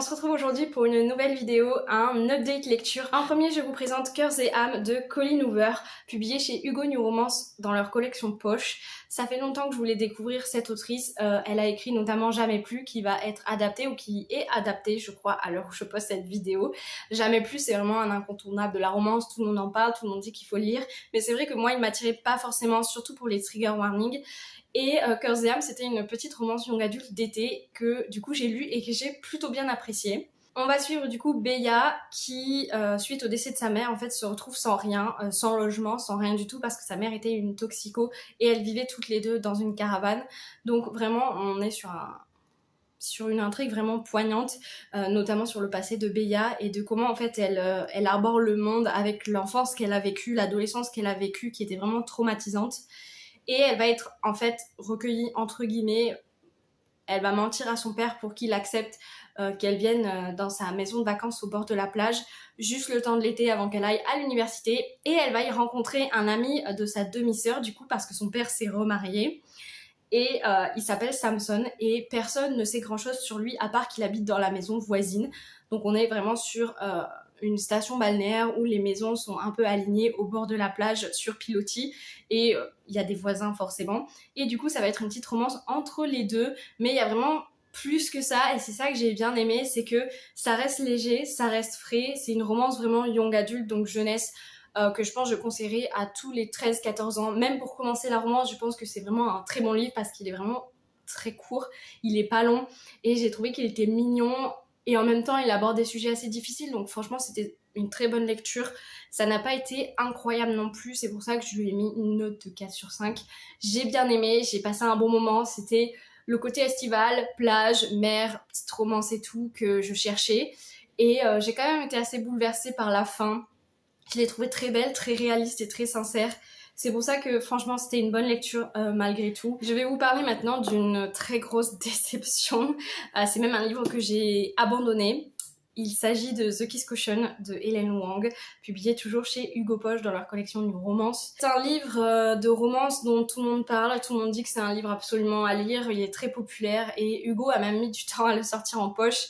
se retrouve aujourd'hui pour une nouvelle vidéo, un update lecture. En premier, je vous présente Cœurs et âmes de Colleen Hoover, publié chez Hugo New Romance dans leur collection Poche. Ça fait longtemps que je voulais découvrir cette autrice. Elle a écrit notamment Jamais plus, qui va être adapté ou qui est adapté, je crois, à l'heure où je poste cette vidéo. Jamais plus, c'est vraiment un incontournable de la romance. Tout le monde en parle, tout le monde dit qu'il faut le lire. Mais c'est vrai que moi, il m'attirait pas forcément, surtout pour les trigger warnings. Et Cœurs et âmes, c'était une petite romance young adulte d'été que du coup j'ai lu et que j'ai plutôt bien appréciée. On va suivre du coup Beya qui, suite au décès de sa mère, en fait se retrouve sans rien, sans logement, sans rien du tout parce que sa mère était une toxico et elles vivaient toutes les deux dans une caravane. Donc vraiment on est sur une intrigue vraiment poignante, notamment sur le passé de Beya et de comment en fait elle arbore le monde avec l'enfance qu'elle a vécue, l'adolescence qu'elle a vécue qui était vraiment traumatisante. Et elle va être en fait recueillie entre guillemets, elle va mentir à son père pour qu'il accepte qu'elle vienne dans sa maison de vacances au bord de la plage, juste le temps de l'été avant qu'elle aille à l'université. Et elle va y rencontrer un ami de sa demi-sœur du coup parce que son père s'est remarié. Et il s'appelle Samson et personne ne sait grand chose sur lui à part qu'il habite dans la maison voisine. Donc on est vraiment sur une station balnéaire où les maisons sont un peu alignées au bord de la plage sur pilotis et il y a des voisins forcément. Et du coup ça va être une petite romance entre les deux, mais il y a vraiment plus que ça et c'est ça que j'ai bien aimé, c'est que ça reste léger, ça reste frais, c'est une romance vraiment young adulte, donc jeunesse, que je pense que je conseillerais à tous les 13-14 ans. Même pour commencer la romance, je pense que c'est vraiment un très bon livre parce qu'il est vraiment très court, il est pas long et j'ai trouvé qu'il était mignon et en même temps il aborde des sujets assez difficiles, donc franchement c'était une très bonne lecture. Ça n'a pas été incroyable non plus, c'est pour ça que je lui ai mis une note de 4 sur 5. J'ai bien aimé, j'ai passé un bon moment, c'était le côté estival, plage, mer, petite romance et tout que je cherchais. Et j'ai quand même été assez bouleversée par la fin. Je l'ai trouvée très belle, très réaliste et très sincère. C'est pour ça que franchement c'était une bonne lecture malgré tout. Je vais vous parler maintenant d'une très grosse déception. C'est même un livre que j'ai abandonné. Il s'agit de The Kiss Cushion de Hélène Wang, publié toujours chez Hugo Poche dans leur collection New Romance. C'est un livre de romance dont tout le monde parle, tout le monde dit que c'est un livre absolument à lire, il est très populaire et Hugo a même mis du temps à le sortir en poche.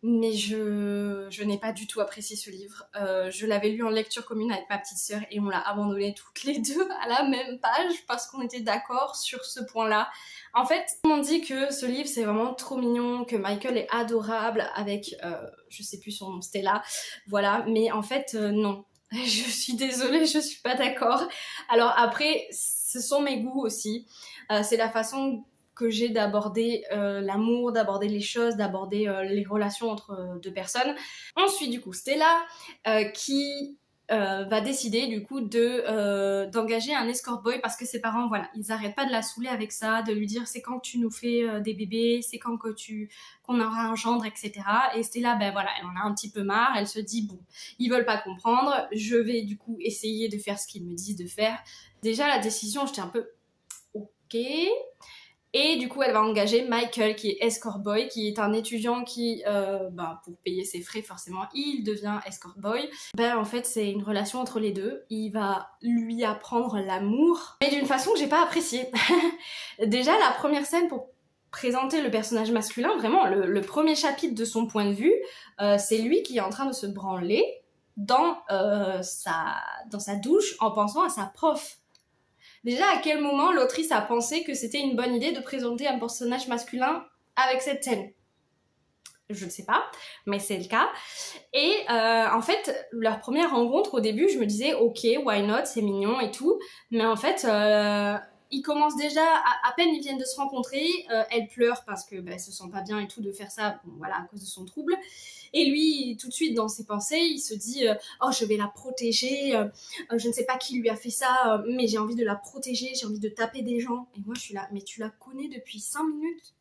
Mais je n'ai pas du tout apprécié ce livre. Je l'avais lu en lecture commune avec ma petite sœur et on l'a abandonné toutes les deux à la même page parce qu'on était d'accord sur ce point-là. En fait, tout le monde dit que ce livre c'est vraiment trop mignon, que Michael est adorable avec, je sais plus son nom, Stella, voilà. Mais en fait, non. Je suis désolée, je suis pas d'accord. Alors après, ce sont mes goûts aussi. C'est la façon que j'ai d'aborder l'amour, d'aborder les choses, d'aborder les relations entre deux personnes. Ensuite, du coup, Stella qui va décider du coup d'engager un escort boy parce que ses parents, voilà, ils arrêtent pas de la saouler avec ça, de lui dire c'est quand que tu nous fais des bébés, c'est quand que qu'on aura un gendre, etc. Et Stella, ben voilà, elle en a un petit peu marre, elle se dit bon, ils veulent pas comprendre, je vais du coup essayer de faire ce qu'ils me disent de faire. Déjà la décision, j'étais un peu ok. Et du coup, elle va engager Michael, qui est escort boy, qui est un étudiant qui, pour payer ses frais, forcément, il devient escort boy. En fait, c'est une relation entre les deux. Il va lui apprendre l'amour, mais d'une façon que j'ai pas appréciée. Déjà, la première scène pour présenter le personnage masculin, vraiment, le premier chapitre de son point de vue, c'est lui qui est en train de se branler dans sa douche en pensant à sa prof. Déjà, à quel moment l'autrice a pensé que c'était une bonne idée de présenter un personnage masculin avec cette scène? Je ne sais pas, mais c'est le cas. Et en fait, leur première rencontre, au début, je me disais, ok, why not, c'est mignon et tout. Mais en fait, ils commencent déjà, à peine ils viennent de se rencontrer, elle pleure parce que elle se sent pas bien et tout de faire ça, bon, voilà, à cause de son trouble. Et lui, tout de suite, dans ses pensées, il se dit oh, je vais la protéger, je ne sais pas qui lui a fait ça, mais j'ai envie de la protéger, j'ai envie de taper des gens. Et moi, je suis là, mais tu la connais depuis 5 minutes.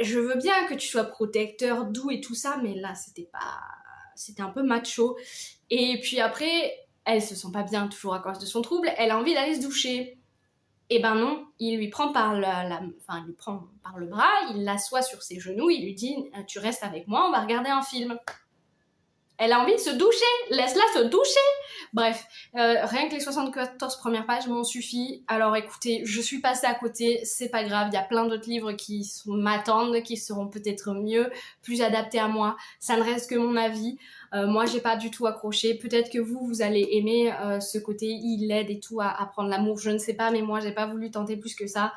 Je veux bien que tu sois protecteur, doux et tout ça, mais là, c'était un peu macho. Et puis après, elle se sent pas bien, toujours à cause de son trouble, elle a envie d'aller se doucher. Et ben non, il lui prend il lui prend par le bras, il l'assoit sur ses genoux, il lui dit tu restes avec moi, on va regarder un film. Elle a envie de se doucher, laisse-la se doucher. Bref, rien que les 74 premières pages m'ont suffi. Alors écoutez, je suis passée à côté, c'est pas grave, il y a plein d'autres livres qui m'attendent, qui seront peut-être mieux, plus adaptés à moi. Ça ne reste que mon avis. Moi, j'ai pas du tout accroché. Peut-être que vous allez aimer ce côté, il l'aide et tout à apprendre l'amour, je ne sais pas, mais moi, j'ai pas voulu tenter plus que ça.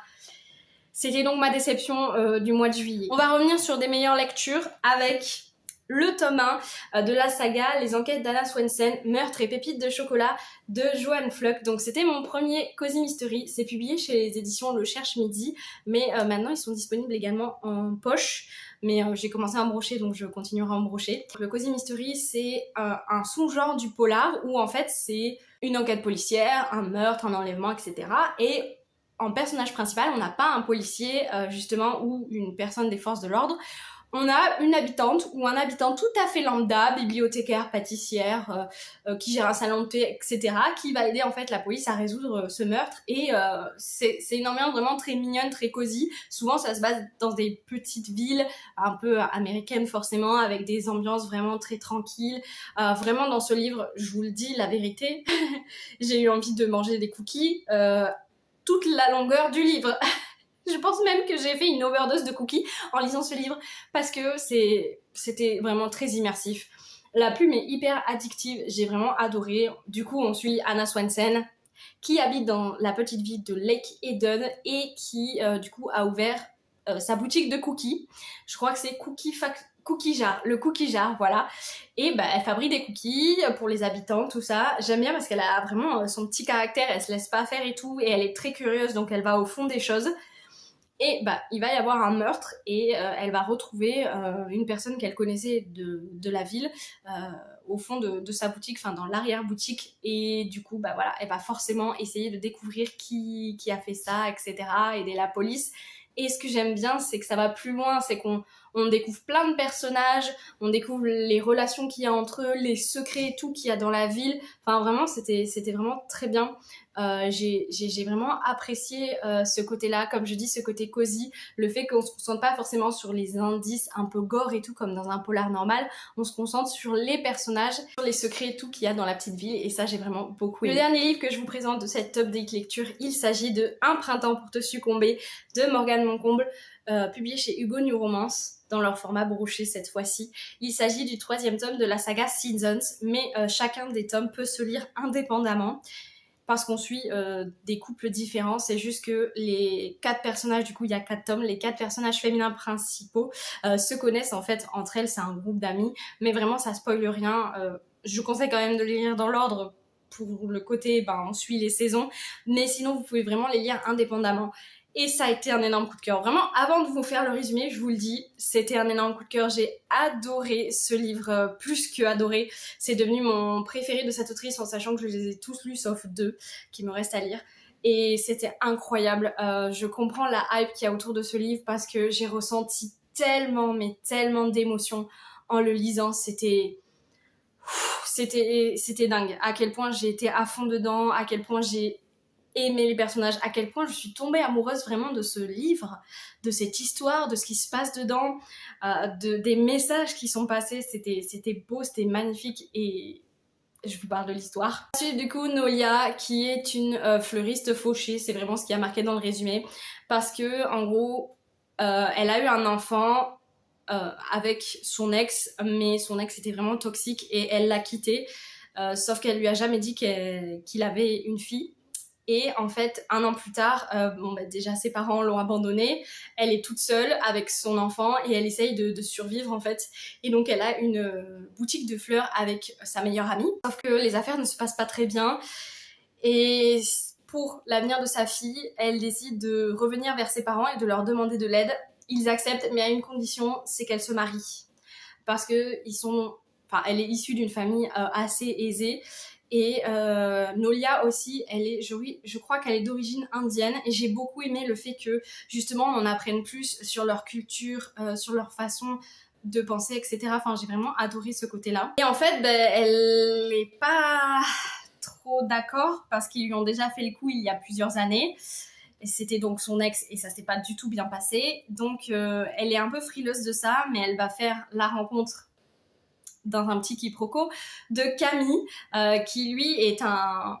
C'était donc ma déception du mois de juillet. On va revenir sur des meilleures lectures avec le tome 1 de la saga Les enquêtes d'Anna Swensen, Meurtre et pépites de chocolat de Joanne Fluck. Donc c'était mon premier Cozy Mystery, c'est publié chez les éditions Le Cherche Midi, mais maintenant ils sont disponibles également en poche. Mais j'ai commencé à en brocher, donc je continuerai à en brocher. Le Cozy Mystery, c'est un sous-genre du polar où en fait c'est une enquête policière, un meurtre, un enlèvement, etc. Et en personnage principal, on n'a pas un policier justement ou une personne des forces de l'ordre. On a une habitante ou un habitant tout à fait lambda, bibliothécaire, pâtissière, qui gère un salon de thé, etc., qui va aider en fait la police à résoudre ce meurtre. Et c'est une ambiance vraiment très mignonne, très cosy. Souvent, ça se base dans des petites villes, un peu américaines forcément, avec des ambiances vraiment très tranquilles. Vraiment, dans ce livre, je vous le dis, la vérité, j'ai eu envie de manger des cookies toute la longueur du livre. Je pense même que j'ai fait une overdose de cookies en lisant ce livre parce que c'était vraiment très immersif. La plume est hyper addictive, j'ai vraiment adoré. Du coup, on suit Anna Swensen qui habite dans la petite ville de Lake Eden et qui, du coup, a ouvert sa boutique de cookies. Je crois que c'est Cookie Jar, le Cookie Jar, voilà. Et bah, elle fabrique des cookies pour les habitants, tout ça. J'aime bien parce qu'elle a vraiment son petit caractère, elle se laisse pas faire et tout, et elle est très curieuse, donc elle va au fond des choses. Et bah, il va y avoir un meurtre et elle va retrouver une personne qu'elle connaissait de la ville au fond de sa boutique, enfin dans l'arrière-boutique. Et du coup, bah voilà, elle va forcément essayer de découvrir qui a fait ça, etc. Aider la police. Et ce que j'aime bien, c'est que ça va plus loin, c'est qu'on découvre plein de personnages, on découvre les relations qu'il y a entre eux, les secrets et tout qu'il y a dans la ville. Enfin vraiment, c'était vraiment très bien. J'ai vraiment apprécié ce côté-là, comme je dis, ce côté cosy, le fait qu'on se concentre pas forcément sur les indices un peu gore et tout comme dans un polar normal, on se concentre sur les personnages, sur les secrets et tout qu'il y a dans la petite ville, et ça j'ai vraiment beaucoup aimé. Le dernier livre que je vous présente de cette top date lecture, il s'agit de Un printemps pour te succomber de Morgane Moncomble, publié chez Hugo New Romance dans leur format broché cette fois-ci. Il s'agit du 3e tome de la saga Seasons, mais chacun des tomes peut se lire indépendamment parce qu'on suit des couples différents. C'est juste que les 4 personnages, du coup il y a 4 tomes, les 4 personnages féminins principaux se connaissent en fait entre elles, c'est un groupe d'amis, mais vraiment ça spoile rien. Je vous conseille quand même de les lire dans l'ordre pour le côté, on suit les saisons, mais sinon vous pouvez vraiment les lire indépendamment. Et ça a été un énorme coup de cœur. Vraiment, avant de vous faire le résumé, je vous le dis, c'était un énorme coup de cœur. J'ai adoré ce livre, plus que adoré. C'est devenu mon préféré de cette autrice, en sachant que je les ai tous lus, sauf 2 qui me restent à lire. Et c'était incroyable. Je comprends la hype qu'il y a autour de ce livre parce que j'ai ressenti tellement, mais tellement d'émotions en le lisant. C'était dingue. À quel point j'ai été à fond dedans, à quel point j'ai aimer les personnages, à quel point je suis tombée amoureuse vraiment de ce livre, de cette histoire, de ce qui se passe dedans, des messages qui sont passés. C'était beau, c'était magnifique et je vous parle de l'histoire. Ensuite, du coup, Nolia, qui est une fleuriste fauchée, c'est vraiment ce qui a marqué dans le résumé, parce que en gros, elle a eu un enfant avec son ex, mais son ex était vraiment toxique et elle l'a quitté, sauf qu'elle lui a jamais dit qu'il avait une fille. Et en fait, 1 an plus tard, déjà ses parents l'ont abandonnée, elle est toute seule avec son enfant et elle essaye de survivre en fait. Et donc elle a une boutique de fleurs avec sa meilleure amie, sauf que les affaires ne se passent pas très bien. Et pour l'avenir de sa fille, elle décide de revenir vers ses parents et de leur demander de l'aide. Ils acceptent, mais à une condition, c'est qu'elle se marie. Parce que elle est issue d'une famille assez aisée. Et Nolia aussi, je crois qu'elle est d'origine indienne et j'ai beaucoup aimé le fait que justement on en apprenne plus sur leur culture, sur leur façon de penser, etc. Enfin, j'ai vraiment adoré ce côté-là. Et en fait, elle n'est pas trop d'accord parce qu'ils lui ont déjà fait le coup il y a plusieurs années. Et c'était donc son ex et ça s'est pas du tout bien passé. Donc elle est un peu frileuse de ça, mais elle va faire la rencontre dans un petit quiproquo de Camille, qui lui est un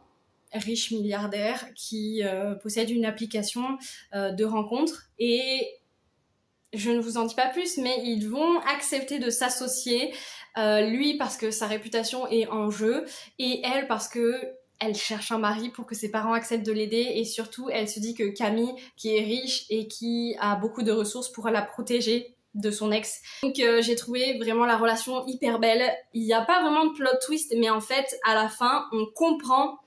riche milliardaire qui possède une application de rencontres et je ne vous en dis pas plus, mais ils vont accepter de s'associer, lui parce que sa réputation est en jeu et elle parce que elle cherche un mari pour que ses parents acceptent de l'aider et surtout elle se dit que Camille, qui est riche et qui a beaucoup de ressources, pourra la protéger de son ex. Donc j'ai trouvé vraiment la relation hyper belle. Il n'y a pas vraiment de plot twist, mais en fait à la fin on comprend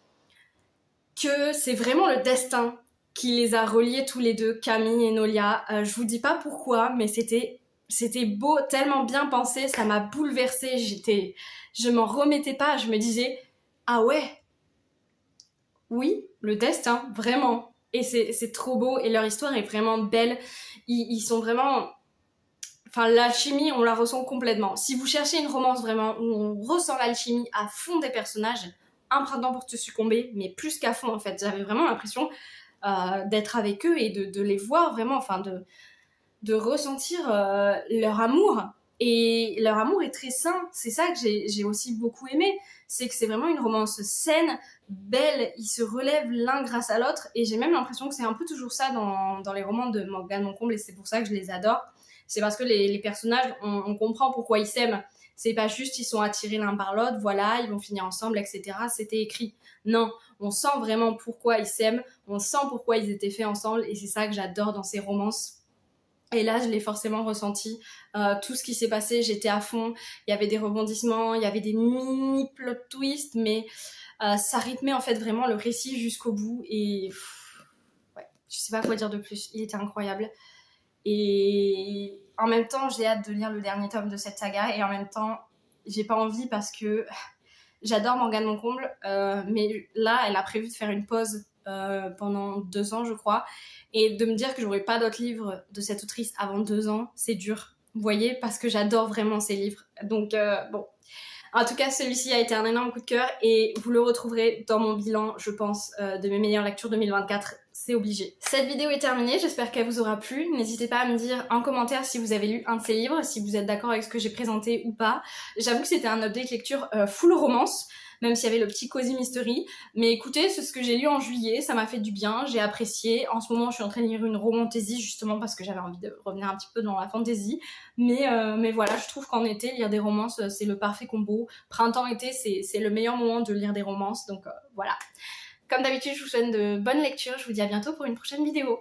que c'est vraiment le destin qui les a reliés tous les deux, Camille et Nolia. Je vous dis pas pourquoi, mais c'était beau, tellement bien pensé, ça m'a bouleversée. Je m'en remettais pas, je me disais ah ouais, oui, le destin, vraiment. Et c'est trop beau et leur histoire est vraiment belle. Ils sont vraiment, enfin l'alchimie, on la ressent complètement. Si vous cherchez une romance vraiment où on ressent l'alchimie à fond des personnages, Un printemps pour te succomber, mais plus qu'à fond en fait. J'avais vraiment l'impression d'être avec eux et de les voir vraiment, enfin de ressentir leur amour. Et leur amour est très sain. C'est ça que j'ai aussi beaucoup aimé. C'est que c'est vraiment une romance saine, belle. Ils se relèvent l'un grâce à l'autre. Et j'ai même l'impression que c'est un peu toujours ça dans les romans de Morgane Moncomble. Et c'est pour ça que je les adore. C'est parce que les personnages, on comprend pourquoi ils s'aiment. C'est pas juste ils sont attirés l'un par l'autre, voilà, ils vont finir ensemble, etc. C'était écrit. Non, on sent vraiment pourquoi ils s'aiment, on sent pourquoi ils étaient faits ensemble, et c'est ça que j'adore dans ces romances. Et là, je l'ai forcément ressenti. Tout ce qui s'est passé, j'étais à fond. Il y avait des rebondissements, il y avait des mini plot twists, mais ça rythmait en fait vraiment le récit jusqu'au bout. Et ouais, je sais pas quoi dire de plus. Il était incroyable. Et en même temps, j'ai hâte de lire le dernier tome de cette saga. Et en même temps, j'ai pas envie parce que j'adore Morgane Moncomble. Mais là, elle a prévu de faire une pause pendant 2 ans, je crois. Et de me dire que j'aurai pas d'autres livres de cette autrice avant 2 ans, c'est dur. Vous voyez, parce que j'adore vraiment ces livres. Donc bon. En tout cas, celui-ci a été un énorme coup de cœur et vous le retrouverez dans mon bilan, je pense, de mes meilleures lectures 2024. C'est obligé. Cette vidéo est terminée, j'espère qu'elle vous aura plu. N'hésitez pas à me dire en commentaire si vous avez lu un de ces livres, si vous êtes d'accord avec ce que j'ai présenté ou pas. J'avoue que c'était un update lecture full romance, même s'il y avait le petit Cozy Mystery. Mais écoutez, c'est ce que j'ai lu en juillet, ça m'a fait du bien, j'ai apprécié. En ce moment, je suis en train de lire une romantaisie, justement parce que j'avais envie de revenir un petit peu dans la fantasy. Mais voilà, je trouve qu'en été, lire des romances, c'est le parfait combo. Printemps-été, c'est le meilleur moment de lire des romances, donc voilà. Comme d'habitude, je vous souhaite de bonnes lectures, je vous dis à bientôt pour une prochaine vidéo.